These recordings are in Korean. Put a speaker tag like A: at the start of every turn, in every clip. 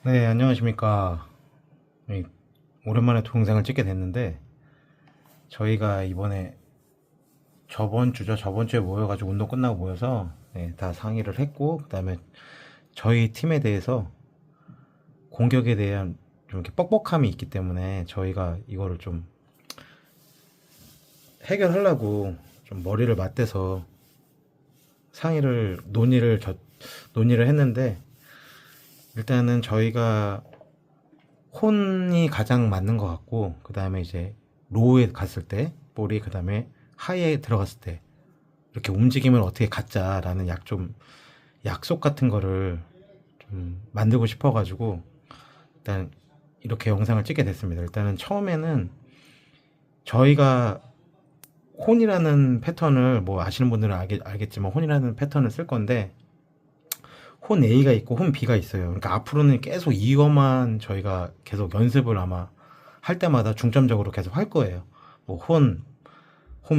A: 네, 안녕하십니까. 이, 오랜만에 동영상을 찍게 됐는데, 저희가 이번에 저번 주에 모여가지고 운동 끝나고 모여서, 네, 다 상의를 했고, 그 다음에 저희 팀에 대해서 공격에 대한 좀 이렇게 뻑뻑함이 있기 때문에 저희가 이거를 좀 해결하려고 좀 머리를 맞대서 논의를 했는데, 일단은 저희가 혼이 가장 맞는 것 같고, 그 다음에 이제 로우에 갔을 때 볼이, 그 다음에 하이에 들어갔을 때 이렇게 움직임을 어떻게 갖자라는 약속 같은 거를 좀 만들고 싶어가지고 일단 이렇게 영상을 찍게 됐습니다. 일단은 처음에는 저희가 혼이라는 패턴을, 뭐 아시는 분들은 알겠지만 혼이라는 패턴을 쓸 건데, 혼 A가 있고 혼 B가 있어요. 그러니까 앞으로는 계속 이것만 저희가 계속 연습을 아마 할 때마다 중점적으로 계속 할 거예요. 뭐 혼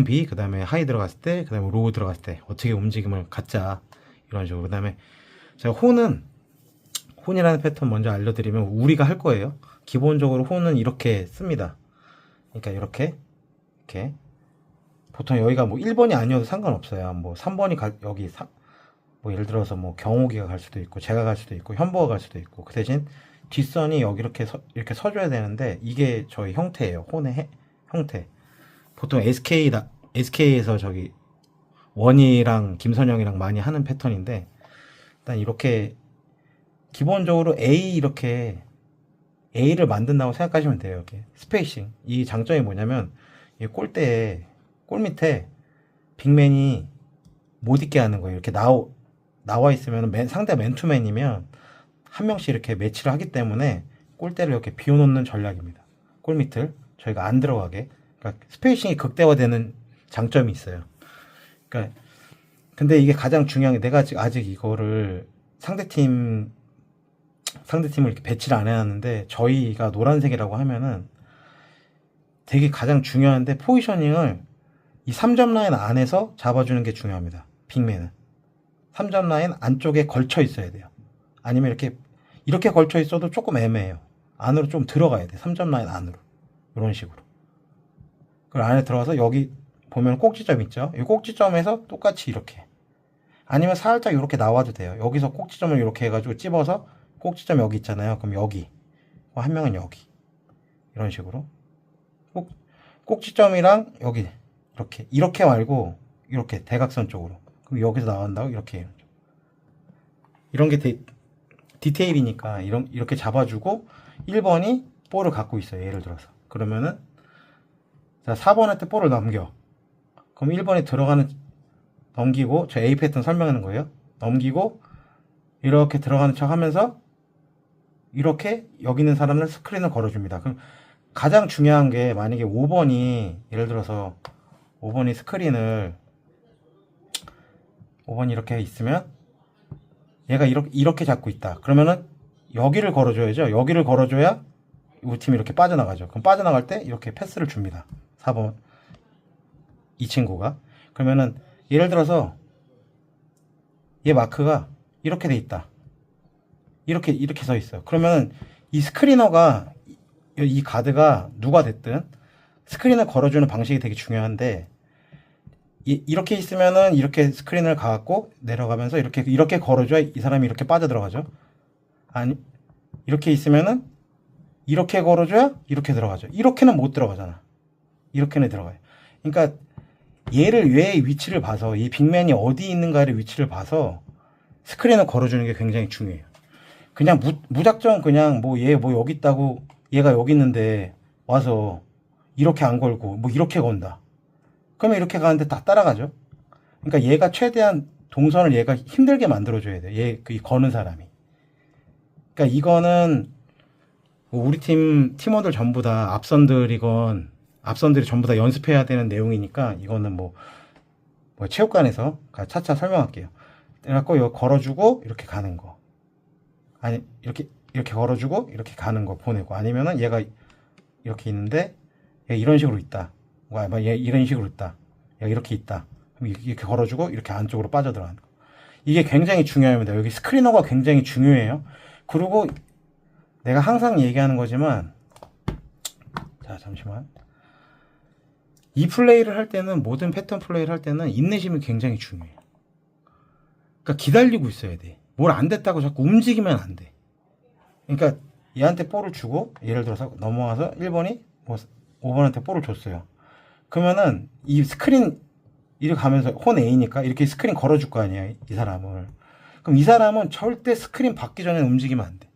A: B, 그 다음에 하이 들어갔을 때, 그 다음에 로우 들어갔을 때 어떻게 움직임을 갖자, 이런 식으로. 그 다음에 제가 혼이라는 패턴 먼저 알려드리면, 우리가 할 거예요. 기본적으로 혼은 이렇게 씁니다. 그러니까 이렇게 보통 여기가 뭐 1번이 아니어도 상관없어요. 뭐 3번이 뭐 예를 들어서 뭐 경욱이가 갈 수도 있고, 제가 갈 수도 있고, 현보가 갈 수도 있고. 그 대신 뒷선이 여기 이렇게 서줘야 되는데, 이게 저희 형태예요. 형태. 보통 SK에서 저기 원희랑 김선영이랑 많이 하는 패턴인데, 일단 이렇게 기본적으로 A를 만든다고 생각하시면 돼요. 이렇게 스페이싱. 이 장점이 뭐냐면, 이 골 밑에 빅맨이 못 있게 하는 거예요. 이렇게 나와 있으면, 상대 맨투맨이면 한 명씩 이렇게 매치를 하기 때문에 골대를 이렇게 비워놓는 전략입니다. 골 밑을 저희가 안 들어가게. 그러니까 스페이싱이 극대화되는 장점이 있어요. 그러니까 근데 이게 가장 중요한 게, 내가 아직 이거를 상대팀을 이렇게 배치를 안 해놨는데, 저희가 노란색이라고 하면은 되게 가장 중요한데, 포지셔닝을 이 3점 라인 안에서 잡아주는 게 중요합니다. 빅맨은 3점 라인 안쪽에 걸쳐 있어야 돼요. 아니면 이렇게 걸쳐 있어도 조금 애매해요. 안으로 좀 들어가야 돼. 3점 라인 안으로. 이런 식으로. 그 안에 들어가서, 여기 보면 꼭지점 있죠? 이 꼭지점에서 똑같이 이렇게. 아니면 살짝 이렇게 나와도 돼요. 여기서 꼭지점을 이렇게 해가지고 찝어서, 꼭지점 여기 있잖아요. 그럼 여기. 한 명은 여기. 이런 식으로. 꼭지점이랑 여기. 이렇게 말고, 이렇게 대각선 쪽으로. 그럼 여기서 나온다고 이렇게 해요. 이런 게 디테일이니까 이렇게 잡아주고, 1번이 볼을 갖고 있어요. 예를 들어서. 그러면은, 자, 4번한테 볼을 넘겨. 그럼 1번에 넘기고, 저 A 패턴 설명하는 거예요. 넘기고, 이렇게 들어가는 척 하면서, 이렇게 여기 있는 사람을 스크린을 걸어줍니다. 그럼 가장 중요한 게, 만약에 예를 들어서 5번이 5번이 이렇게 있으면, 얘가 이렇게 잡고 있다. 그러면은 여기를 걸어줘야죠. 여기를 걸어줘야 우리 팀이 이렇게 빠져나가죠. 그럼 빠져나갈 때 이렇게 패스를 줍니다. 4번 이 친구가. 그러면은 예를 들어서 얘 마크가 이렇게 돼 있다. 이렇게 서 있어요. 그러면은 이 스크리너가, 이 가드가 누가 됐든 스크린을 걸어주는 방식이 되게 중요한데, 이렇게 있으면은 이렇게 스크린을 가갖고 내려가면서 이렇게 걸어줘야 이 사람이 이렇게 빠져들어가죠. 아니, 이렇게 있으면은 이렇게 걸어줘야 이렇게 들어가죠. 이렇게는 못 들어가잖아. 이렇게는 들어가요. 그러니까 얘를 왜 위치를 봐서, 이 빅맨이 어디 있는가를 위치를 봐서 스크린을 걸어주는 게 굉장히 중요해요. 그냥 무작정 그냥 얘 여기 있다고, 얘가 여기 있는데 와서 이렇게 안 걸고 이렇게 건다. 그러면 이렇게 가는데 다 따라가죠. 그러니까 얘가 최대한 동선을 얘가 힘들게 만들어줘야 돼. 거는 사람이. 그러니까 이거는 우리 팀원들 전부 다 앞선들이 전부 다 연습해야 되는 내용이니까, 이거는 뭐 체육관에서 차차 설명할게요. 그래갖고 이거 걸어주고 이렇게 가는 거. 아니, 이렇게 걸어주고 이렇게 가는 거 보내고, 아니면은 얘가 이렇게 있는데 얘 이런 식으로 있다. 얘 이런 식으로 있다. 얘가 이렇게 있다. 이렇게 걸어주고 이렇게 안쪽으로 빠져들어가는 거. 이게 굉장히 중요합니다. 여기 스크리너가 굉장히 중요해요. 그리고 내가 항상 얘기하는 거지만, 자, 잠시만. 이 플레이를 할 때는, 모든 패턴 플레이를 할 때는 인내심이 굉장히 중요해요. 그러니까 기다리고 있어야 돼. 뭘 안 됐다고 자꾸 움직이면 안 돼. 그러니까 얘한테 볼을 주고, 예를 들어서 넘어와서 1번이 뭐 5번한테 볼을 줬어요. 그러면은 이 스크린 이렇게 가면서 혼 A니까 이렇게 스크린 걸어줄 거 아니야, 이 사람을. 그럼 이 사람은 절대 스크린 받기 전에 움직이면 안 돼.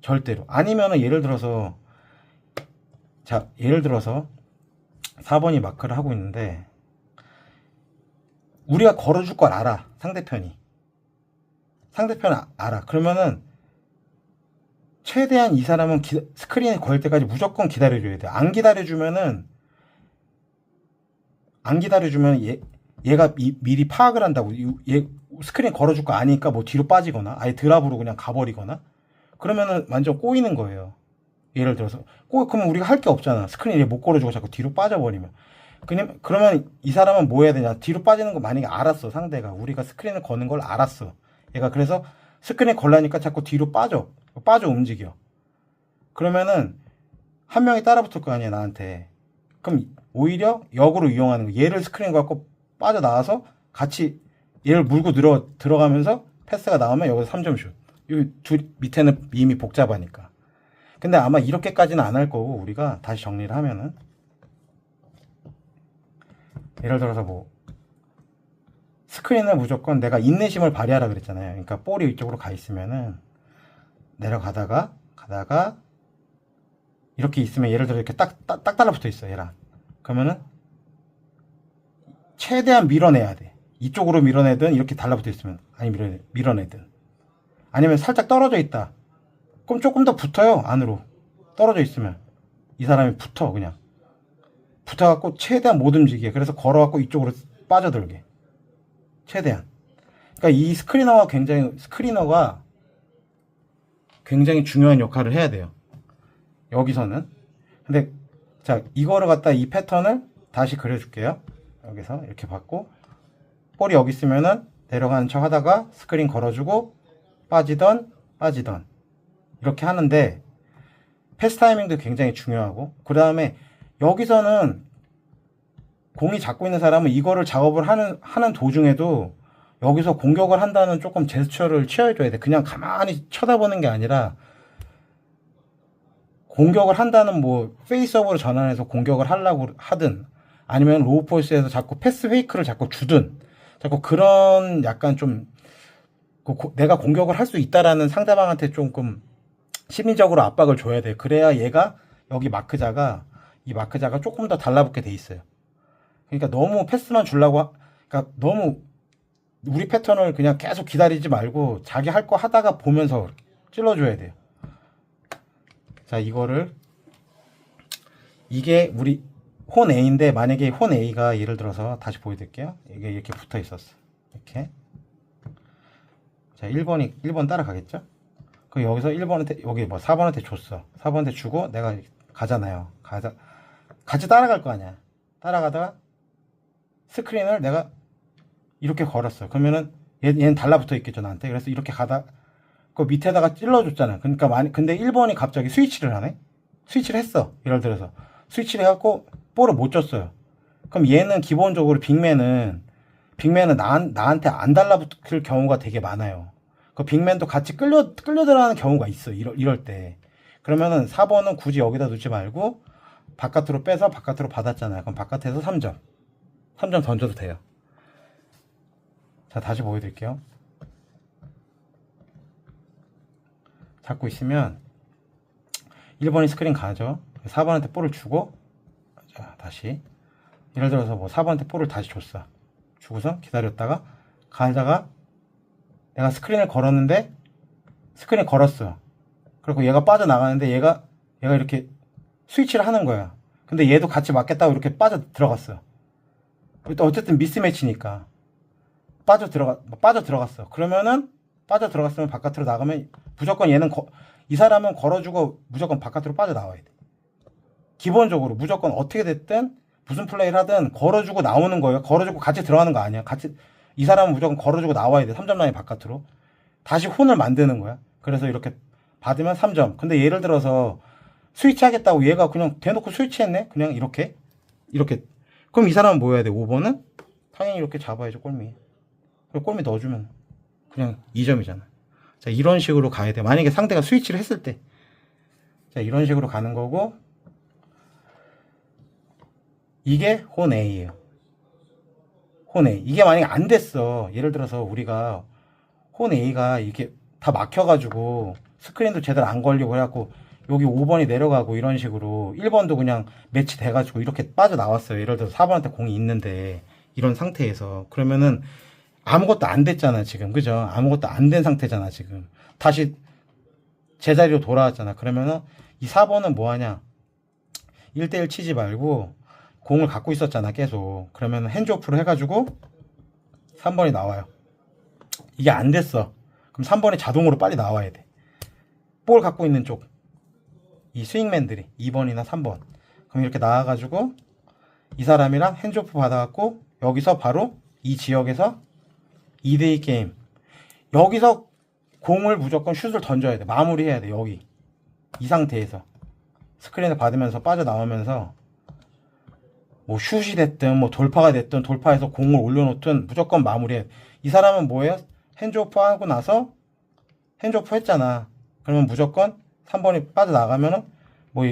A: 절대로. 아니면은 예를 들어서, 자, 예를 들어서 4번이 마크를 하고 있는데 우리가 걸어줄 걸 알아, 상대편이. 알아. 그러면은 최대한 이 사람은 스크린에 걸 때까지 무조건 기다려줘야 돼. 안 기다려주면 얘가 미리 파악을 한다고. 얘 스크린 걸어줄 거 아니까 뭐 뒤로 빠지거나 아예 드랍으로 그냥 가버리거나 그러면은 완전 꼬이는 거예요. 예를 들어서 그러면 우리가 할 게 없잖아. 스크린에 못 걸어주고 자꾸 뒤로 빠져버리면. 그러면 이 사람은 뭐 해야 되냐. 뒤로 빠지는 거 만약에 알았어. 상대가 우리가 스크린을 거는 걸 알았어. 얘가 그래서 스크린에 걸라니까 자꾸 뒤로 빠져 움직여. 그러면은 한 명이 따라붙을 거 아니야, 나한테. 그럼 오히려 역으로 이용하는 거. 얘를 스크린 갖고 빠져나와서 같이 얘를 물고 들어가면서 패스가 나오면 여기서 3점 슛. 이 밑에는 이미 복잡하니까. 근데 아마 이렇게까지는 안 할 거고, 우리가 다시 정리를 하면은 예를 들어서 뭐 스크린을 무조건 내가 인내심을 발휘하라 그랬잖아요. 그러니까 볼이 이쪽으로 가 있으면은 내려가다가 이렇게 있으면 예를 들어 이렇게 딱 달라붙어 있어, 얘랑. 그러면은 최대한 밀어내야 돼. 이쪽으로 밀어내든 이렇게 달라붙어 있으면, 아니 밀어내든. 아니면 살짝 떨어져 있다. 그럼 조금 더 붙어요, 안으로. 떨어져 있으면 이 사람이 그냥 붙어갖고 최대한 못 움직이게. 그래서 걸어갖고 이쪽으로 빠져들게. 최대한. 그러니까 이 스크리너가 굉장히 중요한 역할을 해야 돼요, 여기서는. 근데 자, 이거를 갖다 이 패턴을 다시 그려줄게요. 여기서 이렇게 받고 볼이 여기 있으면은 내려가는 척 하다가 스크린 걸어주고 빠지던 이렇게 하는데, 패스 타이밍도 굉장히 중요하고, 그 다음에 여기서는 공이 잡고 있는 사람은 이거를 작업을 하는 도중에도 여기서 공격을 한다는 조금 제스처를 취해줘야 돼. 그냥 가만히 쳐다보는 게 아니라 공격을 한다는, 뭐 페이스업으로 전환해서 공격을 하려고 하든, 아니면 로우 포스에서 자꾸 패스 페이크를 자꾸 주든, 자꾸 그런 약간 좀 내가 공격을 할 수 있다라는 상대방한테 조금 심리적으로 압박을 줘야 돼. 그래야 얘가 여기 마크자가 조금 더 달라붙게 돼 있어요. 그러니까 너무 패스만 주려고, 그러니까 너무 우리 패턴을 그냥 계속 기다리지 말고 자기 할 거 하다가 보면서 찔러줘야 돼요. 자, 이게 우리 혼 A인데, 만약에 혼 A가 예를 들어서 다시 보여드릴게요. 이게 이렇게 붙어 있었어. 이렇게. 자, 1번 따라가겠죠? 그럼 여기서 1번한테, 여기 뭐 4번한테 줬어. 4번한테 주고 내가 가잖아요. 같이 따라갈 거 아니야. 따라가다가 스크린을 내가 이렇게 걸었어. 그러면은 얘는 달라붙어 있겠죠, 나한테. 그래서 이렇게 그 밑에다가 찔러줬잖아. 그러니까 근데 1번이 갑자기 스위치를 하네? 스위치를 했어. 예를 들어서. 스위치를 해갖고 볼을 못 줬어요. 그럼 얘는 기본적으로 빅맨은 나한테 안 달라붙을 경우가 되게 많아요. 그 빅맨도 같이 끌려 들어가는 경우가 있어. 이럴 때. 그러면은 4번은 굳이 여기다 두지 말고 바깥으로 빼서 바깥으로 받았잖아요. 그럼 바깥에서 3점 던져도 돼요. 자, 다시 보여드릴게요. 잡고 있으면 1번이 스크린 가죠. 4번한테 볼을 주고, 자, 다시 예를 들어서 뭐 4번한테 볼을 다시 줬어. 주고서 기다렸다가 가다가 내가 스크린을 걸었는데, 스크린 걸었어. 그리고 얘가 빠져나가는데 얘가 이렇게 스위치를 하는 거야. 근데 얘도 같이 맞겠다고 이렇게 빠져 들어갔어. 또 어쨌든 미스매치니까 빠져 들어갔어. 그러면은 빠져 들어갔으면 바깥으로 나가면 무조건 이 사람은 걸어주고 무조건 바깥으로 빠져 나와야 돼. 기본적으로 무조건 어떻게 됐든 무슨 플레이를 하든 걸어주고 나오는 거예요. 걸어주고 같이 들어가는 거 아니야. 이 사람은 무조건 걸어주고 나와야 돼. 3점 라인 바깥으로. 다시 혼을 만드는 거야. 그래서 이렇게 받으면 3점. 근데 예를 들어서 스위치 하겠다고 얘가 그냥 대놓고 스위치했네? 그냥 이렇게. 그럼 이 사람은 뭐 해야 돼? 5번은? 당연히 이렇게 잡아야죠, 골미. 그리고 골미 넣어주면 그냥 2점이잖아. 자, 이런 식으로 가야 돼. 만약에 상대가 스위치를 했을 때. 자, 이런 식으로 가는 거고, 이게 혼 A예요. 혼 A. 이게 만약에 안 됐어. 예를 들어서 우리가 혼 A가 이렇게 다 막혀가지고 스크린도 제대로 안 걸리고 해갖고 여기 5번이 내려가고 이런 식으로 1번도 그냥 매치 돼가지고 이렇게 빠져나왔어요. 예를 들어서 4번한테 공이 있는데 이런 상태에서 그러면은 아무것도 안 됐잖아 지금. 그죠? 아무것도 안 된 상태잖아 지금. 다시 제자리로 돌아왔잖아. 그러면은 이 4번은 뭐하냐, 1대1 치지 말고 공을 갖고 있었잖아 계속. 그러면 핸즈오프를 해가지고 3번이 나와요. 이게 안 됐어. 그럼 3번이 자동으로 빨리 나와야 돼. 볼 갖고 있는 쪽, 이 스윙맨들이 2번이나 3번. 그럼 이렇게 나와가지고 이 사람이랑 핸즈오프 받아갖고 여기서 바로 이 지역에서 2대2 게임. 여기서 공을 무조건 슛을 던져야 돼. 마무리해야 돼. 여기 이 상태에서 스크린을 받으면서 빠져나오면서 뭐 슛이 됐든 뭐 돌파가 됐든 돌파해서 공을 올려놓든 무조건 마무리해. 이 사람은 뭐예요? 핸즈오프 하고 나서 핸즈오프 했잖아. 그러면 무조건 3번이 빠져나가면은 뭐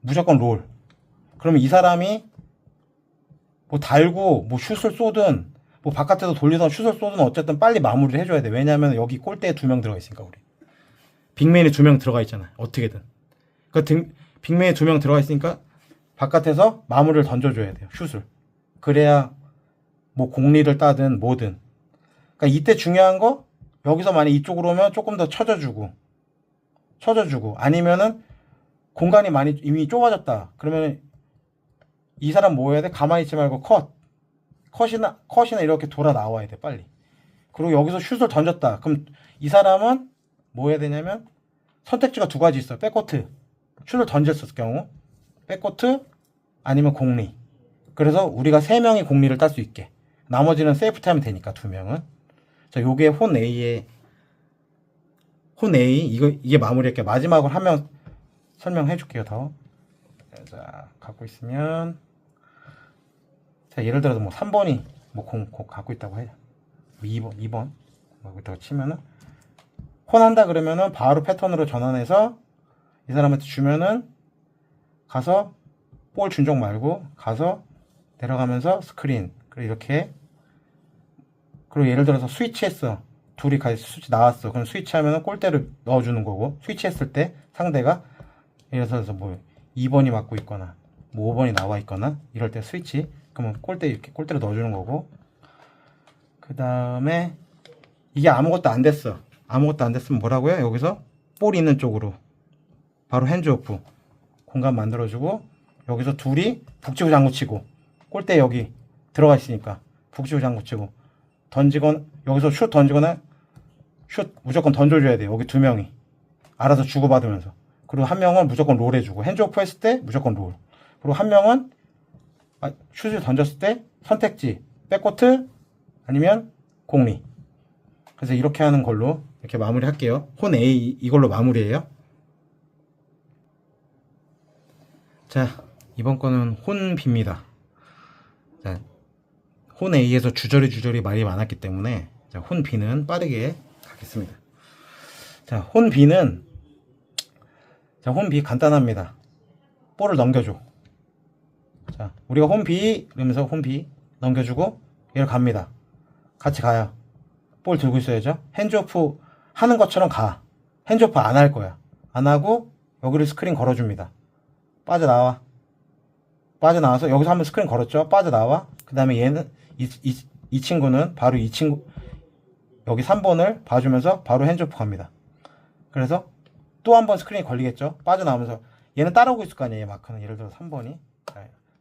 A: 무조건 롤. 그러면 이 사람이 뭐 달고 뭐 슛을 쏘든 뭐 바깥에서 돌리던 슛을 쏘든 어쨌든 빨리 마무리를 해줘야 돼. 왜냐면 여기 골대에 2명 들어가 있으니까. 우리 빅맨이 2명 들어가 있잖아. 어떻게든 그 빅맨이 2명 들어가 있으니까 바깥에서 마무리를 던져줘야 돼요. 슛을. 그래야 뭐 공리를 따든 뭐든. 그러니까 이때 중요한 거, 여기서 만약 이쪽으로 오면 조금 더 쳐져주고 아니면은 공간이 많이 이미 좁아졌다. 그러면 이 사람 뭐 해야 돼? 가만히 있지 말고 컷이나 이렇게 돌아 나와야 돼 빨리. 그리고 여기서 슛을 던졌다. 그럼 이 사람은 뭐 해야 되냐면 선택지가 2가지 있어. 백코트, 슛을 던졌을 경우 백코트 아니면 공리. 그래서 우리가 3명이 공리를 딸 수 있게, 나머지는 세이프티 하면 되니까 2명은. 자, 요게 혼 A의 혼 A. 이게 마무리할게요. 마지막으로 한 명 설명해 줄게요. 더. 자, 갖고 있으면, 자, 예를 들어서 뭐 3번이 뭐 공 갖고 있다고 해. 2번 갖고 있다고 치면은, 혼 한다 그러면은 바로 패턴으로 전환해서 이 사람한테 주면은 가서 볼 준적 말고 가서 내려가면서 스크린. 그리고 이렇게. 그리고 예를 들어서 스위치 했어. 둘이 같이 스위치 나왔어. 그럼 스위치 하면은 골대를 넣어주는 거고, 스위치 했을 때 상대가 예를 들어서 뭐 2번이 맞고 있거나 뭐 5번이 나와 있거나 이럴 때 스위치, 그러면 골대 이렇게 골대로 넣어주는 거고. 그 다음에 이게 아무것도 안 됐어. 아무것도 안 됐으면 뭐라고요? 여기서 볼 있는 쪽으로 바로 핸즈오프 공간 만들어주고, 여기서 둘이 북치고 장구치고, 골대 여기 들어가 있으니까 북치고 장구치고 던지거나, 여기서 슛 던지거나, 슛 무조건 던져줘야 돼. 여기 2명이 알아서 주고받으면서. 그리고 한 명은 무조건 롤 해주고, 핸즈오프 했을 때 무조건 롤. 그리고 한 명은 슛을 던졌을 때 선택지 백코트 아니면 공리. 그래서 이렇게 하는 걸로 이렇게 마무리 할게요. 혼 A 이걸로 마무리해요. 자, 이번 거는 혼 B입니다. 자, 혼 A에서 주저리 말이 많았기 때문에, 자, 혼 B는 빠르게 가겠습니다. 자, 혼 B는, 자, 혼 B 간단합니다. 볼을 넘겨줘. 자, 우리가 혼 B 이러면서 혼 B 넘겨주고 얘를 갑니다. 같이 가요. 볼 들고 있어야죠. 핸즈오프 하는 것처럼 가. 핸즈오프 안 할 거야. 안 하고 여기를 스크린 걸어줍니다. 빠져나와서 여기서 한번 스크린 걸었죠. 빠져나와. 그 다음에 얘는 이 친구는 바로 이 친구 여기 3번을 봐주면서 바로 핸즈오프 갑니다. 그래서 또 한 번 스크린이 걸리겠죠. 빠져나오면서 얘는 따라오고 있을 거 아니에요. 마크는 예를 들어 3번이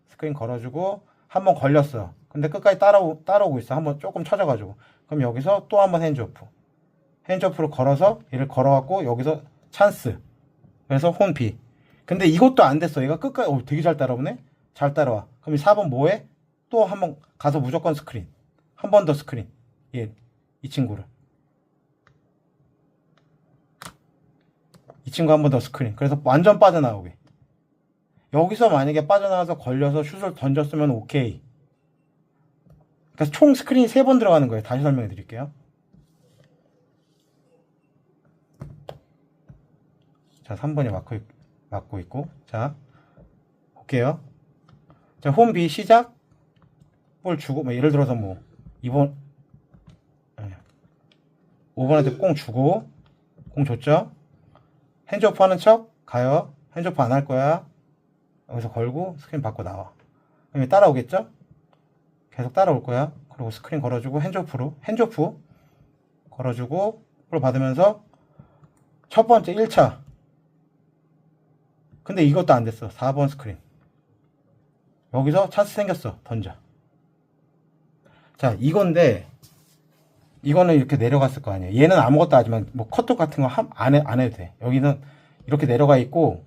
A: 스크린 걸어주고 한 번 걸렸어. 근데 끝까지 따라오고 있어. 한번 조금 쳐져가지고. 그럼 여기서 또 한 번 핸즈오프를 걸어서 얘를 걸어갖고 여기서 찬스. 그래서 혼 B. 근데 이것도 안 됐어. 얘가 끝까지 되게 잘 따라오네. 잘 따라와. 그럼 이 4번 뭐해? 또 한 번 가서 무조건 스크린. 한 번 더 스크린. 이 친구를. 이 친구 한 번 더 스크린. 그래서 완전 빠져나오게. 여기서 만약에 빠져나와서 걸려서 슛을 던졌으면 오케이. 그러니까 총 스크린이 3번 들어가는 거예요. 다시 설명해 드릴게요. 자, 3번이 막고 있고. 자, 볼게요. 자, 홈 B 시작. 볼 주고, 뭐 예를 들어서 뭐, 2번, 5번한테 공 주고, 공 줬죠? 핸즈오프 하는 척, 가요. 핸즈오프 안 할 거야. 여기서 걸고, 스크린 받고 나와. 그럼 따라오겠죠? 계속 따라올 거야. 그리고 스크린 걸어주고, 핸즈오프 걸어주고, 볼 받으면서, 첫 번째 1차. 근데 이것도 안 됐어. 4번 스크린. 여기서 찬스 생겼어. 던져. 자, 이건데, 이거는 이렇게 내려갔을 거 아니에요. 얘는 아무것도 하지만, 뭐, 컷도 같은 거 안 해도 돼. 여기는 이렇게 내려가 있고,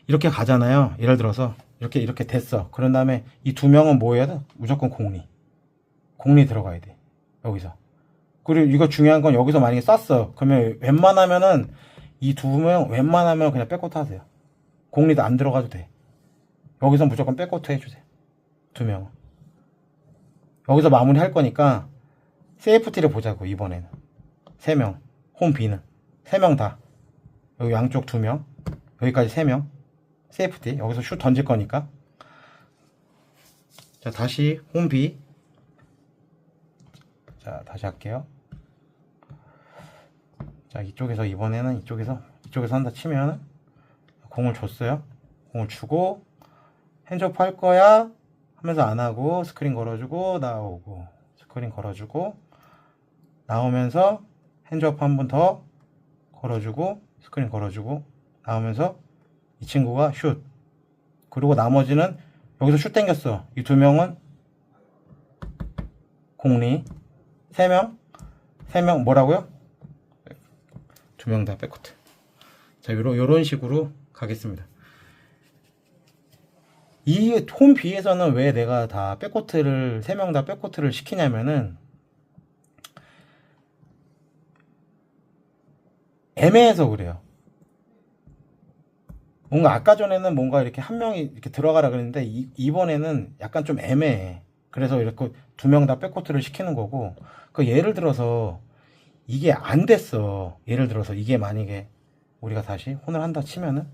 A: 이렇게 가잖아요. 예를 들어서, 이렇게 됐어. 그런 다음에 이 2명은 뭐 해야 돼? 무조건 공리 들어가야 돼. 여기서. 그리고 이거 중요한 건 여기서 만약에 쐈어. 그러면 웬만하면은, 이 2명, 웬만하면 그냥 백코트 하세요. 공리도 안 들어가도 돼. 여기서 무조건 백코트 해주세요. 2명은. 여기서 마무리 할 거니까, 세이프티를 보자고, 이번에는. 3명. 홈 B는. 3명 다. 여기 양쪽 2명. 여기까지 3명. 세이프티. 여기서 슛 던질 거니까. 자, 다시 홈 B. 자, 다시 할게요. 자, 이쪽에서 이번에는 이쪽에서 한다 치면 공을 줬어요. 공을 주고 핸즈오프 할 거야 하면서 안 하고 스크린 걸어주고 나오고 스크린 걸어주고 나오면서 핸즈오프 한 번 더 걸어주고 스크린 걸어주고 나오면서 이 친구가 슛. 그리고 나머지는 여기서 슛 땡겼어. 이 2명은 공리. 3명 뭐라고요? 2명 다 백코트. 자, 요런 식으로 가겠습니다. 이 홈 B에서는 왜 내가 다 백코트를 3명 다 백코트를 시키냐면은 애매해서 그래요. 뭔가 아까 전에는 뭔가 이렇게 한 명이 이렇게 들어가라 그랬는데 이번에는 약간 좀 애매해. 그래서 이렇게 2명 다 백코트를 시키는 거고. 그 예를 들어서 이게 안 됐어. 예를 들어서 이게 만약에 우리가 다시 혼을 한다 치면은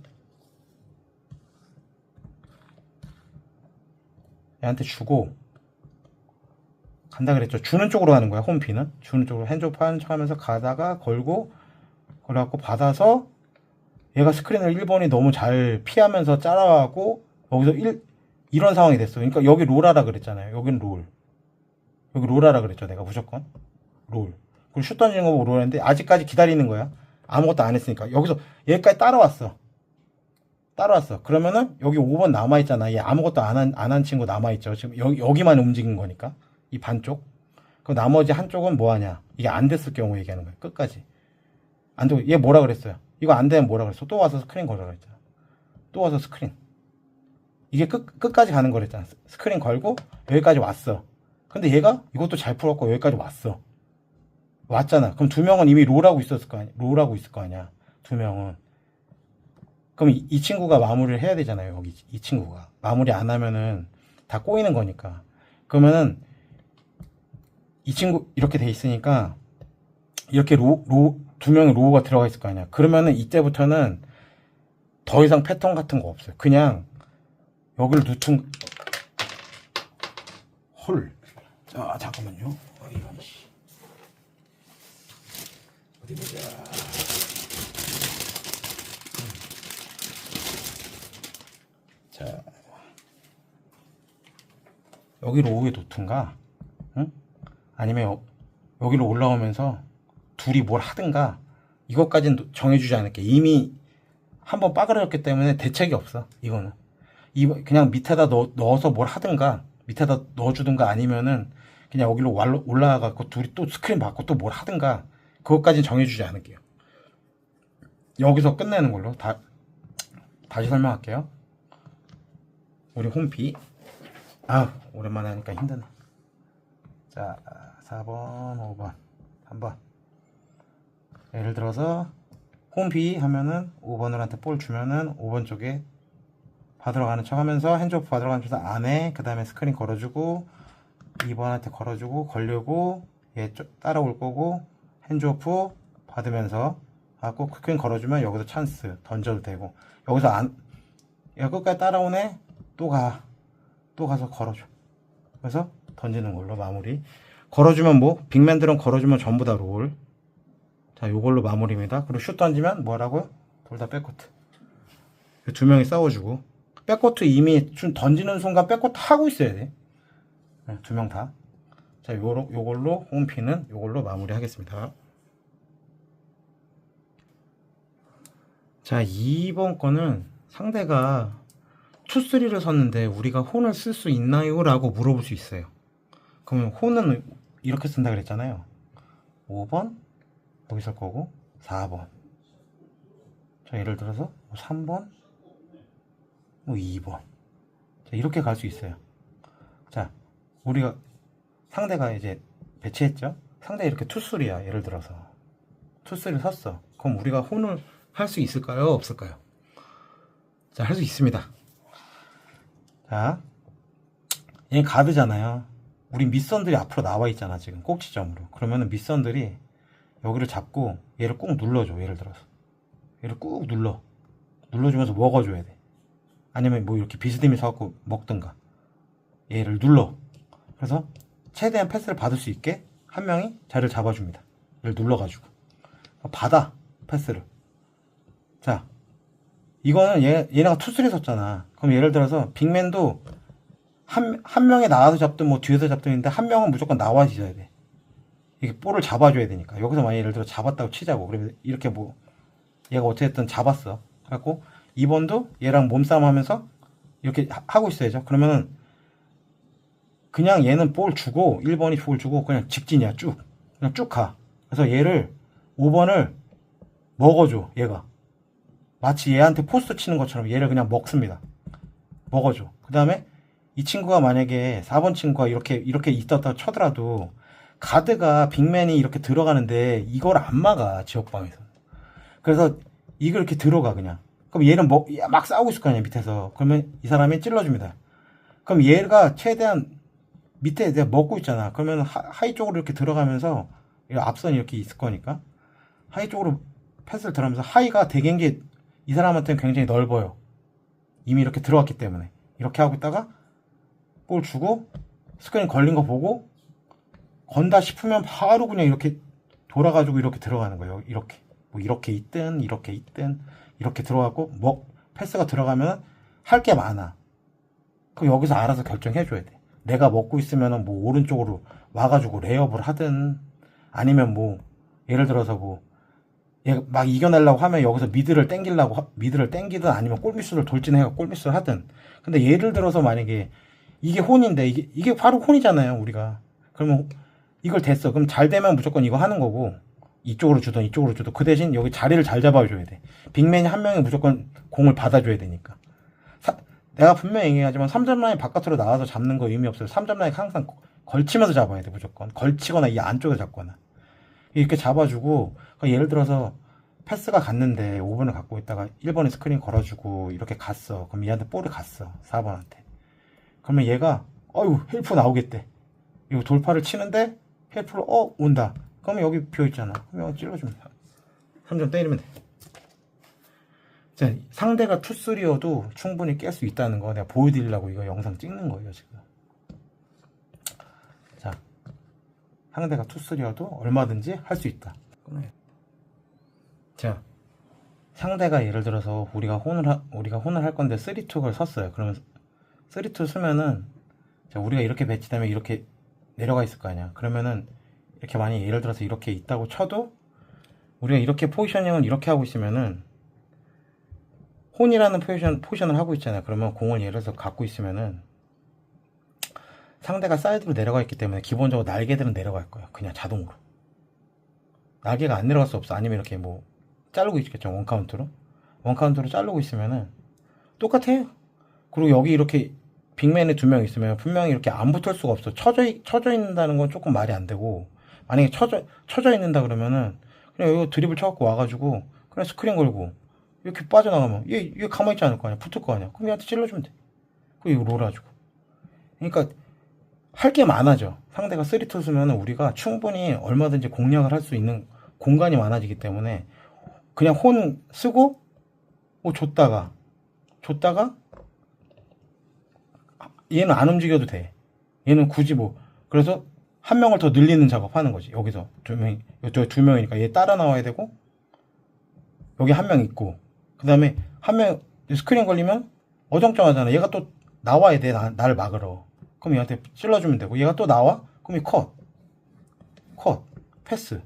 A: 얘한테 주고 간다 그랬죠. 주는 쪽으로 가는 거야. 홈 B는 주는 쪽으로 핸즈오프 하는 척 하면서 가다가 걸고 그래갖고 받아서 얘가 스크린을 1번이 너무 잘 피하면서 짜라하고 여기서 이런 상황이 됐어. 그러니까 여기 롤하라 그랬잖아요. 여기는 롤. 여기 롤하라 그랬죠. 내가 무조건 롤. 그리고 슛 던지는 거 보고 롤했는데 아직까지 기다리는 거야. 아무것도 안 했으니까. 여기서 얘까지 따라왔어. 그러면은 여기 5번 남아있잖아. 얘 아무것도 안 한 친구 남아있죠. 지금 여기만 움직인 거니까. 이 반쪽. 그 나머지 한쪽은 뭐 하냐. 이게 안 됐을 경우 얘기하는 거야. 끝까지. 안 되고, 얘 뭐라 그랬어요? 이거 안 되면 뭐라 그랬어? 또 와서 스크린 걸으라 그랬잖아. 또 와서 스크린. 이게 끝까지 가는 거랬잖아. 스크린 걸고 여기까지 왔어. 근데 얘가 이것도 잘 풀었고 여기까지 왔잖아. 그럼 2명은 이미 롤하고 있을 거 아니야. 2명은. 그럼 이 친구가 마무리를 해야 되잖아요. 여기 이 친구가. 마무리 안 하면은 다 꼬이는 거니까. 그러면은 이 친구 이렇게 돼 있으니까 이렇게 2명의 로우가 들어가 있을 거 아니야. 그러면은 이때부터는 더 이상 패턴 같은 거 없어요. 그냥 여기를 홀. 자, 잠깐만요. 이런 씨. 어디 보자. 자, 여기로 오후에 놓든가, 응? 아니면 여기로 올라오면서 둘이 뭘 하든가, 이것까지는 정해주지 않을게. 이미 한번 빠그러졌기 때문에 대책이 없어. 이거는 그냥 밑에다 넣어서 뭘 하든가, 밑에다 넣어주든가, 아니면은 그냥 여기로 올라가고 둘이 또 스크린 받고 또 뭘 하든가, 그것까지는 정해주지 않을게요. 여기서 끝내는 걸로. 다시 설명할게요. 우리 홈 B. 오랜만에 하니까 힘드네. 자, 4번, 5번, 3번. 예를 들어서 홈 B 하면은 5번들한테 볼 주면은 5번 쪽에 받으러 가는 척 하면서 핸즈오프 받으러 가는 척 안에 그 다음에 스크린 걸어주고 2번한테 걸어주고 걸려고 얘 따라올 거고 핸즈오프 받으면서 하고 스크린 걸어주면 여기서 찬스 던져도 되고 여기서 얘가 끝까지 따라오네 또 가서 걸어줘. 그래서 던지는 걸로 마무리. 걸어주면 뭐 빅맨들은 걸어주면 전부 다 롤. 자, 요걸로 마무리입니다. 그리고 슛 던지면 뭐라고요? 둘 다 백코트. 두 명이 싸워주고 백코트 이미 던지는 순간 백코트 하고 있어야 돼. 네, 두 명 다. 자, 요걸로 홈피는 요걸로 마무리 하겠습니다. 자, 2번 거는 상대가 투쓰리를 섰는데 우리가 혼을 쓸 수 있나요? 라고 물어볼 수 있어요. 그러면 혼은 이렇게 쓴다 그랬잖아요. 5번 여기 쓸 거고 4번. 자, 예를 들어서 3번 2번. 자, 이렇게 갈 수 있어요. 자, 우리가 상대가 이제 배치했죠. 상대 이렇게 투쓰리야. 예를 들어서 투쓰리 섰어. 그럼 우리가 혼을 할 수 있을까요? 없을까요? 자, 할 수 있습니다. 자, 얘 가드잖아요. 우리 밑선들이 앞으로 나와 있잖아, 지금 꼭지점으로. 그러면은 밑선들이 여기를 잡고 얘를 꾹 눌러줘. 예를 들어서 얘를 꾹 눌러주면서 먹어줘야 돼. 아니면 뭐 이렇게 비스듬히 서갖고 먹든가 얘를 눌러. 그래서 최대한 패스를 받을 수 있게 한 명이 자리를 잡아줍니다. 얘를 눌러가지고 받아 패스를. 자, 이거는 얘네가 투쓰리 섰잖아. 그럼 예를 들어서 빅맨도 한 명이 나와서 잡든 뭐 뒤에서 잡든 있는데 한 명은 무조건 나와 있어야 돼. 이게 볼을 잡아줘야 되니까. 여기서 만약 예를 들어 잡았다고 치자고. 그러면 이렇게 뭐 얘가 어쨌든 잡았어. 그래갖고 2번도 얘랑 몸싸움 하면서 이렇게 하고 있어야죠. 그러면은 그냥 얘는 볼 주고 1번이 볼 주고 그냥 직진이야. 그냥 쭉 가. 그래서 얘를 5번을 먹어줘. 얘가 마치 얘한테 포스트 치는 것처럼 얘를 그냥 먹습니다. 먹어줘. 그 다음에 이 친구가 만약에 4번 친구가 이렇게 있었다 쳐더라도 가드가 빅맨이 이렇게 들어가는데 이걸 안 막아. 지역방에서. 그래서 이걸 이렇게 들어가 그냥. 그럼 얘는 막 싸우고 있을 거 아니야 밑에서. 그러면 이 사람이 찔러줍니다. 그럼 얘가 최대한 밑에 내가 먹고 있잖아. 그러면 하이 쪽으로 이렇게 들어가면서 앞선이 이렇게 있을 거니까 하이 쪽으로 패스를 들어가면서 하이가 대경기 이 사람한테는 굉장히 넓어요. 이미 이렇게 들어왔기 때문에. 이렇게 하고 있다가 볼 주고 스크린 걸린 거 보고 건다 싶으면 바로 그냥 이렇게 돌아가지고 이렇게 들어가는 거예요. 이렇게 뭐 이렇게 있든 이렇게 들어가고 패스가 들어가면 할 게 많아. 그럼 여기서 알아서 결정해 줘야 돼. 내가 먹고 있으면은 뭐 오른쪽으로 와가지고 레이업을 하든 아니면 뭐 예를 들어서 뭐 얘 막 이겨내려고 하면 여기서 미드를 땡기든 아니면 골미스를 돌진해서 골미스를 하든. 근데 예를 들어서 만약에 이게 혼인데 이게 바로 혼이잖아요 우리가. 그러면 이걸 됐어. 그럼 잘 되면 무조건 이거 하는 거고 이쪽으로 주든 그 대신 여기 자리를 잘 잡아줘야 돼. 빅맨이 한 명이 무조건 공을 받아줘야 되니까. 내가 분명히 얘기하지만 3점 라인 바깥으로 나와서 잡는 거 의미 없어요. 3점 라인 항상 걸치면서 잡아야 돼. 무조건 걸치거나 이 안쪽에 잡거나 이렇게 잡아주고. 예를 들어서 패스가 갔는데 5번을 갖고 있다가 1번에 스크린 걸어주고 이렇게 갔어. 그럼 얘한테 볼이 갔어 4번한테. 그러면 얘가 헬프 나오겠대. 이거 돌파를 치는데 헬프로 온다. 그러면 여기 비어있잖아. 그럼 여기 찔러줍니다. 3점 때리면 돼. 자, 상대가 투쓰리여도 충분히 깰 수 있다는 거 내가 보여드리려고 이거 영상 찍는 거예요 지금. 자, 상대가 투쓰리여도 얼마든지 할 수 있다. 자, 상대가 예를 들어서 우리가 혼을 할 건데 3-2를 섰어요. 그러면 3-2 쓰면은 자, 우리가 이렇게 배치되면 이렇게 내려가 있을 거 아니야. 그러면은 이렇게 만약 예를 들어서 이렇게 있다고 쳐도 우리가 이렇게 포지셔닝을 이렇게 하고 있으면은 혼이라는 포지션을 하고 있잖아요. 그러면 공을 예를 들어서 갖고 있으면은 상대가 사이드로 내려가 있기 때문에 기본적으로 날개들은 내려갈 거야. 그냥 자동으로. 날개가 안 내려갈 수 없어. 아니면 이렇게 뭐 자르고 있겠죠. 원카운트로 자르고 있으면은 똑같아요. 그리고 여기 이렇게 빅맨에 2명 있으면 분명히 이렇게 안 붙을 수가 없어. 쳐져 있는다는 건 조금 말이 안 되고, 만약에 쳐져 있는다 그러면은 그냥 이거 드리블 쳐갖고 와가지고 그냥 스크린 걸고 이렇게 빠져나가면 얘 가만히 있지 않을 거 아니야. 붙을 거 아니야. 그럼 얘한테 찔러주면 돼. 그리고 이거 롤해주고. 그러니까 할 게 많아져. 상대가 3투수면 우리가 충분히 얼마든지 공략을 할 수 있는 공간이 많아지기 때문에 그냥 혼 쓰고 줬다가 얘는 안 움직여도 돼. 얘는 굳이 그래서 한 명을 더 늘리는 작업하는 거지. 여기서 두 명이니까 얘 따라 나와야 되고 여기 한 명 있고 그 다음에 한 명 스크린 걸리면 어정쩡하잖아. 얘가 또 나와야 돼. 나를 막으러. 그럼 얘한테 찔러주면 되고 얘가 또 나와? 그럼 컷 패스.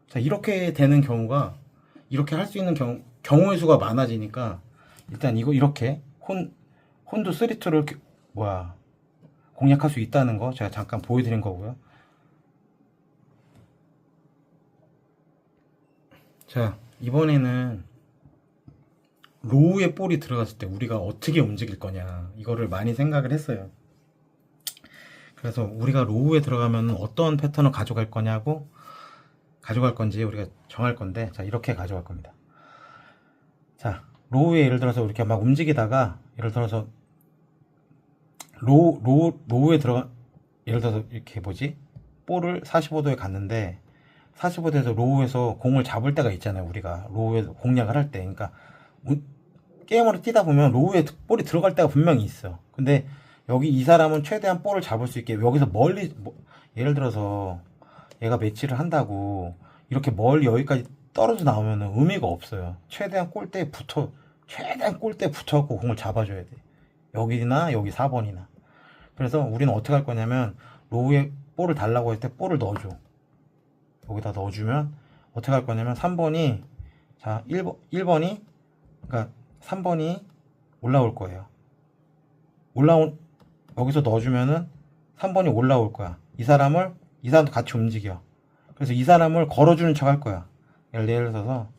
A: 자, 이렇게 되는 경우가 이렇게 할 수 있는 경우의 수가 많아지니까 일단 이거 이렇게 혼도 3-2를 공략할 수 있다는 거 제가 잠깐 보여드린 거고요. 자, 이번에는 로우에 볼이 들어갔을 때 우리가 어떻게 움직일 거냐 이거를 많이 생각을 했어요. 그래서 우리가 로우에 들어가면 어떤 패턴을 가져갈 건지 우리가 정할 건데, 자, 이렇게 가져갈 겁니다. 자, 로우에 예를 들어서 이렇게 막 움직이다가 예를 들어서 로우에 예를 들어서 이렇게 볼을 45도에 갔는데 45도에서 로우에서 공을 잡을 때가 있잖아요. 우리가 로우에서 공략을 할 때. 그러니까 게임으로 뛰다 보면 로우에 볼이 들어갈 때가 분명히 있어. 근데 여기 이 사람은 최대한 볼을 잡을 수 있게 여기서 멀리 예를 들어서 얘가 매치를 한다고 이렇게 멀리 여기까지 떨어져 나오면 의미가 없어요. 최대한 골대에 붙어갖고 공을 잡아줘야 돼. 여기나 여기 4번이나. 그래서 우리는 어떻게 할 거냐면 로우에 볼을 달라고 할 때 볼을 넣어줘. 여기다 넣어주면 어떻게 할 거냐면 3번이 자 1번이 그러니까 3번이 올라올 거예요. 여기서 넣어주면은 3번이 올라올 거야. 이 사람도 같이 움직여. 그래서 이 사람을 걸어주는 척 할 거야. 예를 들어서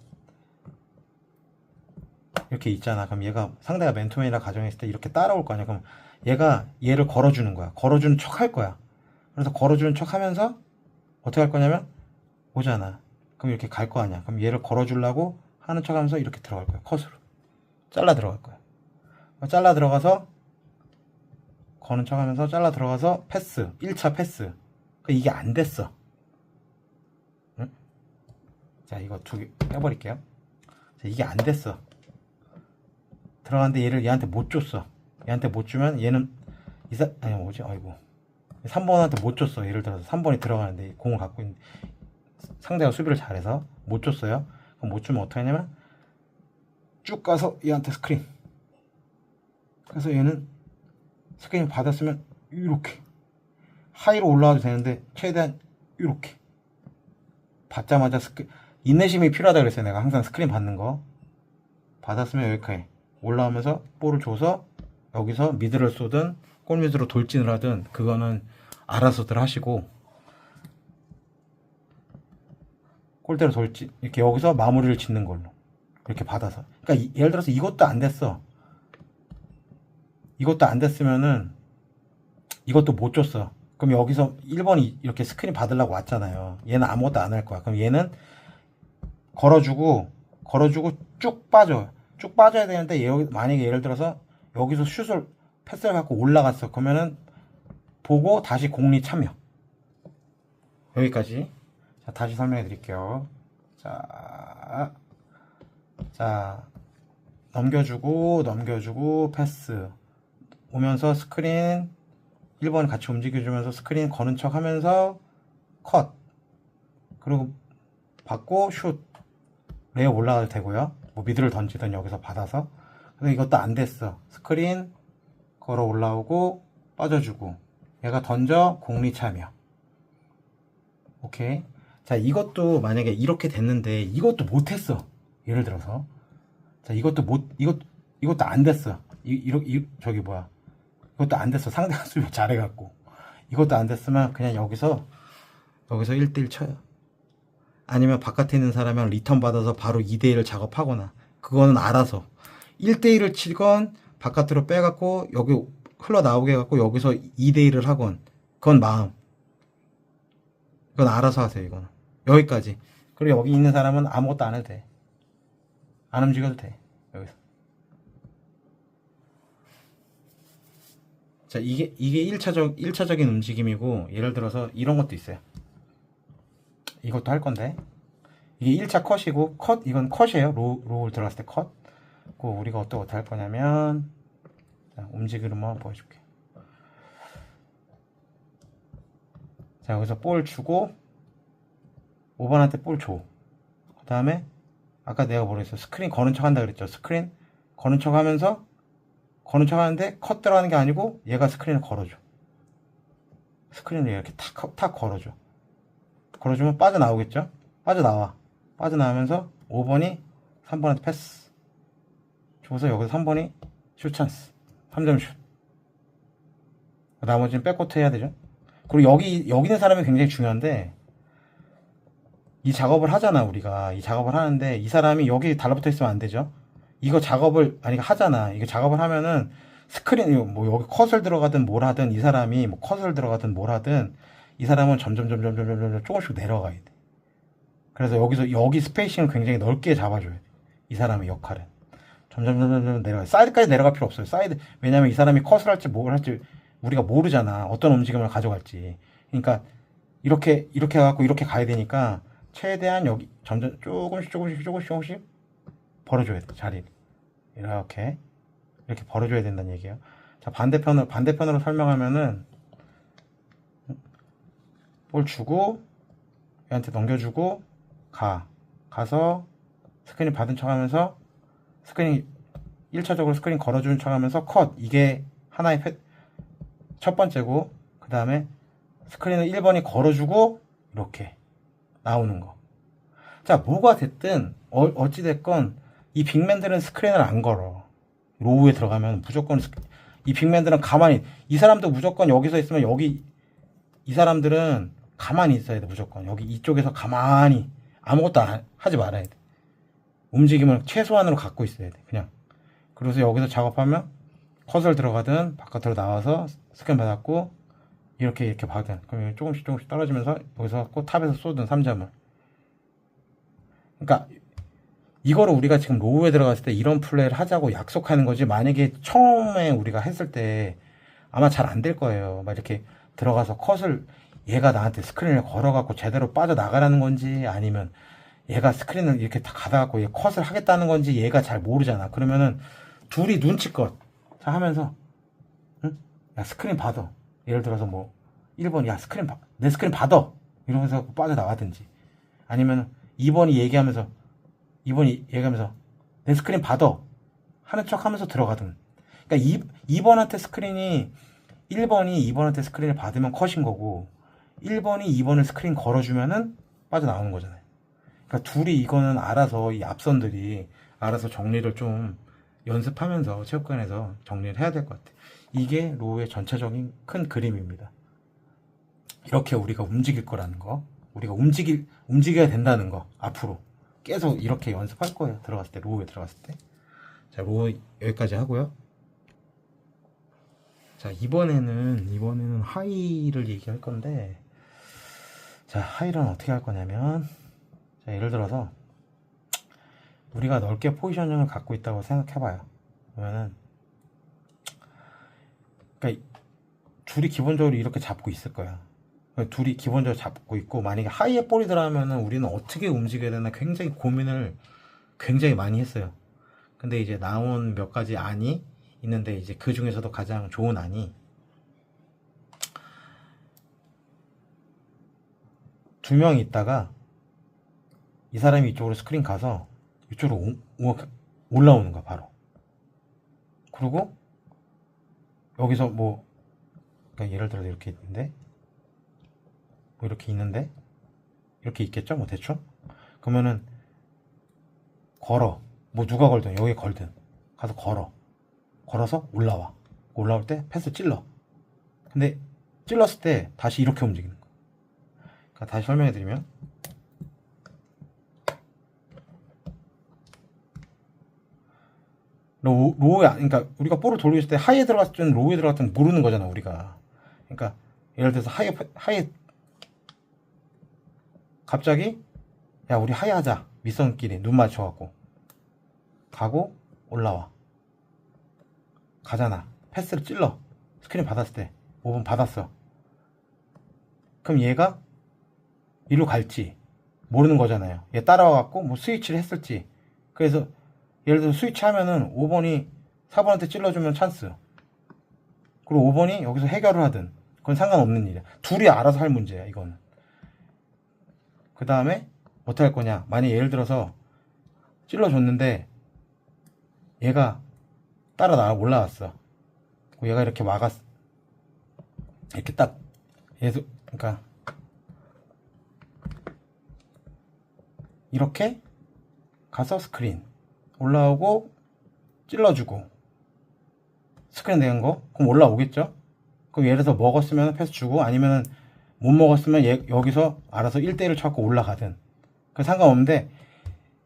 A: 이렇게 있잖아. 그럼 얘가 상대가 맨투맨이라 가정했을 때 이렇게 따라올 거 아니야. 그럼 얘가 얘를 걸어주는 거야. 걸어주는 척 할 거야. 그래서 걸어주는 척 하면서 어떻게 할 거냐면 오잖아. 그럼 이렇게 갈 거 아니야. 그럼 얘를 걸어주려고 하는 척 하면서 이렇게 들어갈 거야. 컷으로. 잘라 들어갈 거야. 잘라 들어가서 거는 척 하면서 잘라 들어가서 패스. 1차 패스. 이게 안 됐어. 응? 자, 이거 두 개 빼버릴게요. 자, 이게 안 됐어. 들어갔는데 얘한테 못 줬어. 얘한테 못 주면 얘는 아이고. 3번한테 못 줬어. 예를 들어서 3번이 들어가는데 공을 갖고 있는데 상대가 수비를 잘해서 못 줬어요. 그럼 못 주면 어떻게 하냐면 쭉 가서 얘한테 스크린. 그래서 얘는 스크린 받았으면 이렇게 하이로 올라와도 되는데 최대한 이렇게 받자마자 인내심이 필요하다 그랬어요. 내가 항상 스크린 받는 거 받았으면 여기까지 올라오면서 볼을 줘서 여기서 미드를 쏘든 골밑으로 돌진을 하든 그거는 알아서들 하시고 골대로 돌진 이렇게 여기서 마무리를 짓는 걸로 이렇게 받아서. 그러니까 예를 들어서 이것도 안 됐어. 이것도 안 됐으면은 이것도 못 줬어. 그럼 여기서 1번이 이렇게 스크린 받으려고 왔잖아요. 얘는 아무것도 안 할 거야. 그럼 얘는 걸어주고 쭉 빠져. 쭉 빠져야 되는데 만약에 예를 들어서 여기서 슛을 패스를 갖고 올라갔어. 그러면은 보고 다시 공리 참여. 여기까지. 자, 다시 설명해 드릴게요. 자, 넘겨주고 패스 오면서 스크린 1번 같이 움직여주면서 스크린 거는 척 하면서 컷. 그리고 받고 슛. 레이업 올라가도 되고요. 미드를 던지든 여기서 받아서. 근데 이것도 안 됐어. 스크린 걸어 올라오고 빠져주고 얘가 던져 공리 참여. 오케이. 자, 이것도 만약에 이렇게 됐는데 이것도 못했어. 예를 들어서 자, 이것도 안 됐어. 이것도 안 됐어. 상대가 수비 잘해갖고 이것도 안 됐으면 그냥 여기서 1대1 쳐요. 아니면 바깥에 있는 사람이랑 리턴 받아서 바로 2대1을 작업하거나 그거는 알아서 1대1을 치건 바깥으로 빼갖고 여기 흘러나오게 해갖고 여기서 2대1을 하건 그건 마음. 그건 알아서 하세요. 이거는 여기까지. 그리고 여기 있는 사람은 아무것도 안 해도 돼. 안 움직여도 돼. 여기서. 자, 이게 1차적인 움직임이고, 예를 들어서 이런 것도 있어요. 이것도 할 건데, 이게 1차 컷이고, 이건 컷이에요. 로우 들어갔을 때 컷. 그 우리가 어떻게 할 거냐면, 자, 움직이는 거 보여줄게. 자, 여기서 볼 주고, 5번한테 볼 줘. 그 다음에, 아까 내가 뭐라 했어? 스크린 거는 척 한다 그랬죠? 스크린 거는 척 하면서, 거는 척 하는데, 컷 들어가는 게 아니고, 얘가 스크린을 걸어줘. 스크린을 이렇게 탁 걸어줘. 걸어주면 빠져나오겠죠? 빠져나오면서 5번이 3번한테 패스. 줘서 여기서 3번이 슛 찬스. 3점 슛. 나머지는 백코트 해야 되죠? 그리고 여기 있는 사람이 굉장히 중요한데, 이 작업을 하잖아, 우리가. 이 작업을 하는데, 이 사람이 여기 달라붙어 있으면 안 되죠? 이거 작업을, 하잖아. 이거 작업을 하면은, 스크린, 뭐, 여기 컷을 들어가든 뭘 하든, 이 사람이 뭐 컷을 들어가든 뭘 하든, 이 사람은 점점 조금씩 내려가야 돼. 그래서 여기 스페이싱을 굉장히 넓게 잡아줘야 돼. 이 사람의 역할은. 점점 내려가요. 사이드까지 내려갈 필요 없어요. 왜냐면 이 사람이 컷을 할지 뭘 할지 우리가 모르잖아. 어떤 움직임을 가져갈지. 그러니까, 이렇게 해갖고 이렇게 가야 되니까, 최대한 여기, 점점 조금씩 벌어줘야 돼. 자리를. 이렇게 벌어줘야 된다는 얘기예요. 자, 반대편으로 설명하면은, 볼 주고, 얘한테 넘겨주고, 가서, 스크린 받은 척 하면서, 1차적으로 스크린 걸어주는 척 하면서, 컷. 이게 하나의 첫 번째고, 그 다음에, 스크린을 1번이 걸어주고, 이렇게, 나오는 거. 자, 뭐가 됐든, 어찌됐건, 이 빅맨들은 스크린을 안 걸어. 로우에 들어가면 무조건, 이 빅맨들은 이 사람도 무조건 여기서 있으면 이 사람들은 가만히 있어야 돼, 무조건. 여기 이쪽에서 가만히 아무것도 하지 말아야 돼. 움직임을 최소한으로 갖고 있어야 돼, 그냥. 그래서 여기서 작업하면 컷을 들어가든 바깥으로 나와서 스캔 받았고 이렇게 받든, 그럼 조금씩 떨어지면서 여기서 꼭 탑에서 쏘든 3점을. 그러니까 이거를 우리가 지금 로우에 들어갔을 때 이런 플레이를 하자고 약속하는 거지, 만약에 처음에 우리가 했을 때 아마 잘 안 될 거예요. 막 이렇게 들어가서 컷을, 얘가 나한테 스크린을 걸어갖고 제대로 빠져나가라는 건지, 아니면 얘가 스크린을 이렇게 다 가다갖고 얘 컷을 하겠다는 건지 얘가 잘 모르잖아. 그러면은 둘이 눈치껏 하면서, 응? 야, 스크린 받아. 예를 들어서 뭐 1번, 야, 내 스크린 받아. 이러면서 빠져나가든지, 아니면 2번이 얘기하면서 내 스크린 받아 하는 척 하면서 들어가든. 그러니까 2번한테 스크린이, 1번이 2번한테 스크린을 받으면 컷인 거고, 1번이 2번을 스크린 걸어주면은 빠져나오는 거잖아요. 그러니까 둘이 이거는 알아서, 이 앞선들이 알아서 정리를 좀 연습하면서 체육관에서 정리를 해야 될 것 같아요. 이게 로우의 전체적인 큰 그림입니다. 이렇게 우리가 움직일 거라는 거, 우리가 움직여야 된다는 거, 앞으로 계속 이렇게 연습할 거예요. 로우에 들어갔을 때. 자, 로우 여기까지 하고요. 자, 이번에는 하이를 얘기할 건데, 자, 하이는 어떻게 할 거냐면, 자, 예를 들어서 우리가 넓게 포지셔닝을 갖고 있다고 생각해봐요. 그러면은, 그러니까 둘이 기본적으로 이렇게 잡고 있을 거야. 둘이 기본적으로 잡고 있고, 만약에 하이에 볼이 들어가면은 우리는 어떻게 움직여야 되나 굉장히 고민을 굉장히 많이 했어요. 근데 이제 나온 몇 가지 안이 있는데, 이제 그 중에서도 가장 좋은 안이, 두 명이 있다가 이 사람이 이쪽으로 스크린 가서 이쪽으로 올라오는 거야, 바로. 그리고 여기서 뭐, 그러니까 예를 들어서 이렇게 있는데 이렇게 있겠죠, 뭐 대충. 그러면은 걸어, 뭐 누가 걸든 여기 걸든 가서 걸어서 올라올 때 패스 찔러. 근데 찔렀을 때 다시 이렇게 움직이는 거. 그러니까 다시 설명해 드리면, 로우에, 그러니까 우리가 볼을 돌리고 있을 때 하이에 들어갔을 때는 로우에 들어갔을 때는 모르는 거잖아, 우리가. 그러니까 예를 들어서 하이 갑자기, 야, 우리 하이 하자, 밑선끼리 눈 맞춰갖고. 가고 올라와. 가잖아. 패스를 찔러. 스크린 받았을 때 5번 받았어. 그럼 얘가 이리로 갈지 모르는 거잖아요. 얘 따라와갖고 뭐 스위치를 했을지. 그래서 예를 들어 스위치 하면은 5번이 4번한테 찔러주면 찬스. 그리고 5번이 여기서 해결을 하든 그건 상관없는 일이야. 둘이 알아서 할 문제야 이거는. 그 다음에 어떻게 할 거냐. 만약에 예를 들어서 찔러줬는데 얘가 따라 나 올라왔어. 얘가 이렇게 막았어. 이렇게 딱 얘도 그러니까 이렇게 가서 스크린 올라오고 찔러주고 스크린 된 거 그럼 올라오겠죠. 그럼 예를 들어서 먹었으면 패스 주고 아니면은 못 먹었으면 얘 여기서 알아서 1대1을 찾고 올라가든 그 상관없는데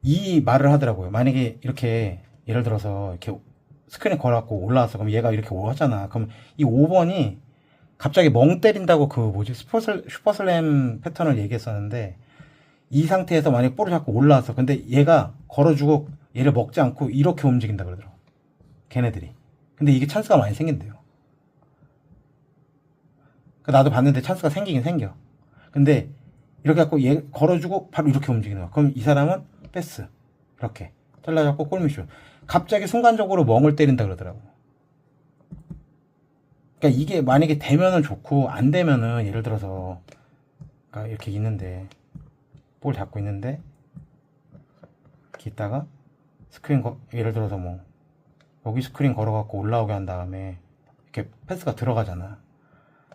A: 이 말을 하더라고요. 만약에 이렇게 예를 들어서 이렇게 스크린 걸어갖고 올라왔어. 그럼 얘가 이렇게 오잖아. 그럼 이 5번이 갑자기 멍 때린다고 그 뭐지 슈퍼슬램 패턴을 얘기했었는데 이 상태에서 만약에 볼을 잡고 올라왔어. 근데 얘가 걸어주고 얘를 먹지 않고 이렇게 움직인다 그러더라고. 걔네들이. 근데 이게 찬스가 많이 생긴대요. 나도 봤는데 찬스가 생기긴 생겨. 근데 이렇게 갖고 얘 걸어주고 바로 이렇게 움직이는 거야. 그럼 이 사람은 패스. 이렇게 잘라잡고 골밑슛. 갑자기 순간적으로 멍을 때린다 그러더라고. 그러니까 이게 만약에 되면은 좋고 안 되면은 예를 들어서 그러니까 이렇게 있는데 볼 잡고 있는데 이렇게 있다가 스크린 예를 들어서 뭐 여기 스크린 걸어갖고 올라오게 한 다음에 이렇게 패스가 들어가잖아.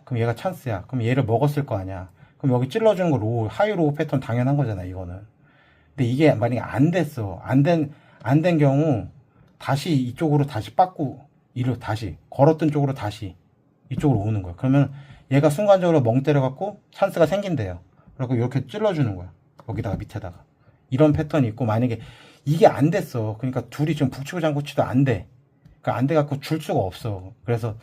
A: 그럼 얘가 찬스야. 그럼 얘를 먹었을 거 아니야. 그럼 여기 찔러주는 거 하이로우 패턴 당연한 거잖아 이거는. 근데 이게 만약에 안 됐어. 안 된 경우 다시 이쪽으로 다시 빠꾸 이를 다시 걸었던 쪽으로 다시 이쪽으로 오는 거야. 그러면 얘가 순간적으로 멍 때려갖고 찬스가 생긴대요. 그리고 이렇게 찔러주는 거야. 여기다가 밑에다가. 이런 패턴이 있고 만약에 이게 안 됐어. 그러니까 둘이 지금 북치고 장구치도 안 돼. 그러니까 안 돼갖고 줄 수가 없어. 그래서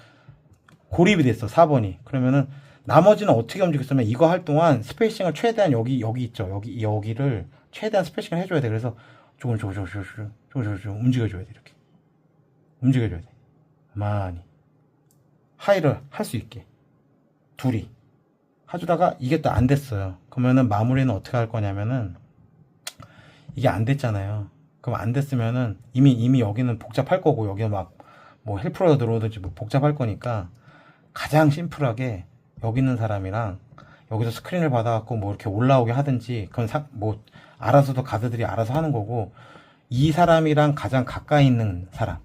A: 고립이 됐어. 4번이. 그러면은 나머지는 어떻게 움직였으면 이거 할 동안 스페이싱을 최대한 여기 있죠. 여기를 최대한 스페이싱을 해줘야 돼. 그래서 조금 움직여줘야 돼. 이렇게. 움직여줘야 돼. 많이. 하이를 할 수 있게. 둘이. 해주다가 이게 또 안 됐어요. 그러면은 마무리는 어떻게 할 거냐면은 이게 안 됐잖아요. 그럼 안 됐으면은 이미 여기는 복잡할 거고 여기는 막 뭐 헬프로 들어오든지 뭐 복잡할 거니까 가장 심플하게 여기 있는 사람이랑 여기서 스크린을 받아갖고 뭐 이렇게 올라오게 하든지 그건 뭐 알아서도 가드들이 알아서 하는 거고 이 사람이랑 가장 가까이 있는 사람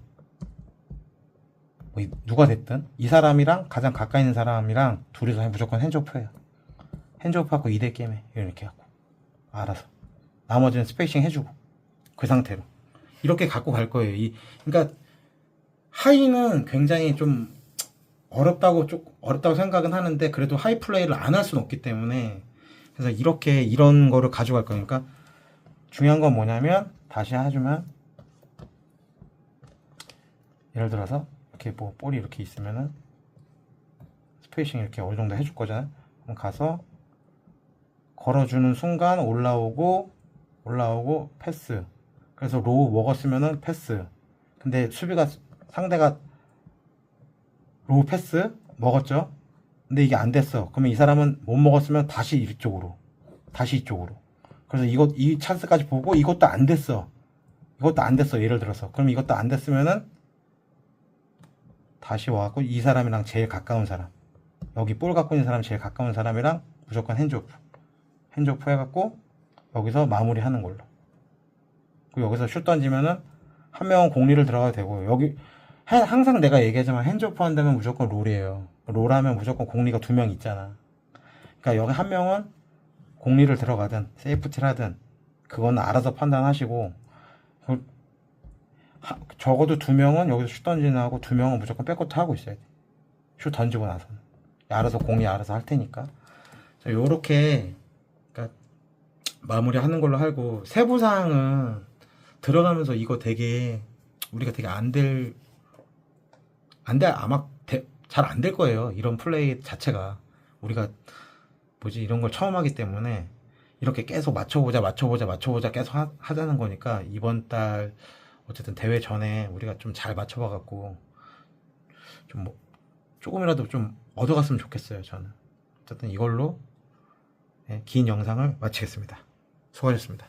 A: 뭐 누가 됐든 이 사람이랑 가장 가까이 있는 사람이랑 둘이서 무조건 핸즈오프해요. 핸즈오프하고 2대 게임해. 이렇게 하고 알아서 나머지는 스페이싱 해주고 그 상태로 이렇게 갖고 갈 거예요. 그러니까 하이는 굉장히 좀 어렵다고 생각은 하는데 그래도 하이 플레이를 안 할 수는 없기 때문에 그래서 이런 거를 가져갈 거니까 중요한 건 뭐냐면 다시 해주면 예를 들어서 이렇게 뭐 볼이 이렇게 있으면은 스페이싱 이렇게 어느 정도 해줄 거잖아요. 그럼 가서 걸어주는 순간 올라오고 패스. 그래서 로우 먹었으면은 패스. 근데 상대가 로우 패스 먹었죠. 근데 이게 안 됐어. 그러면 이 사람은 못 먹었으면 다시 이쪽으로. 그래서 이 찬스까지 보고 이것도 안 됐어. 예를 들어서. 그럼 이것도 안 됐으면은 다시 와갖고 이 사람이랑 제일 가까운 사람. 여기 볼 갖고 있는 사람 제일 가까운 사람이랑 무조건 핸즈오프 해갖고 여기서 마무리 하는 걸로. 그리고 여기서 슛 던지면은 한 명은 공리를 들어가도 되고 여기 항상 내가 얘기하지만 핸즈오프 한다면 무조건 롤이에요. 롤하면 무조건 공리가 2명 있잖아. 그러니까 여기 한 명은 공리를 들어가든 세이프티를 하든 그건 알아서 판단하시고 적어도 2명은 여기서 슛 던지는 하고 2명은 무조건 백코트 하고 있어야 돼. 슛 던지고 나서는 알아서 공리 알아서 할 테니까. 요렇게 그러니까 마무리하는 걸로 하고 세부사항은 들어가면서 이거 되게 우리가 되게 아마 잘 안 될 거예요. 이런 플레이 자체가 우리가 이런 걸 처음 하기 때문에 이렇게 계속 맞춰보자 계속 하자는 거니까 이번 달 어쨌든 대회 전에 우리가 좀 잘 맞춰봐갖고 좀 뭐 조금이라도 좀 얻어갔으면 좋겠어요. 저는 어쨌든 이걸로 긴 영상을 마치겠습니다. 수고하셨습니다.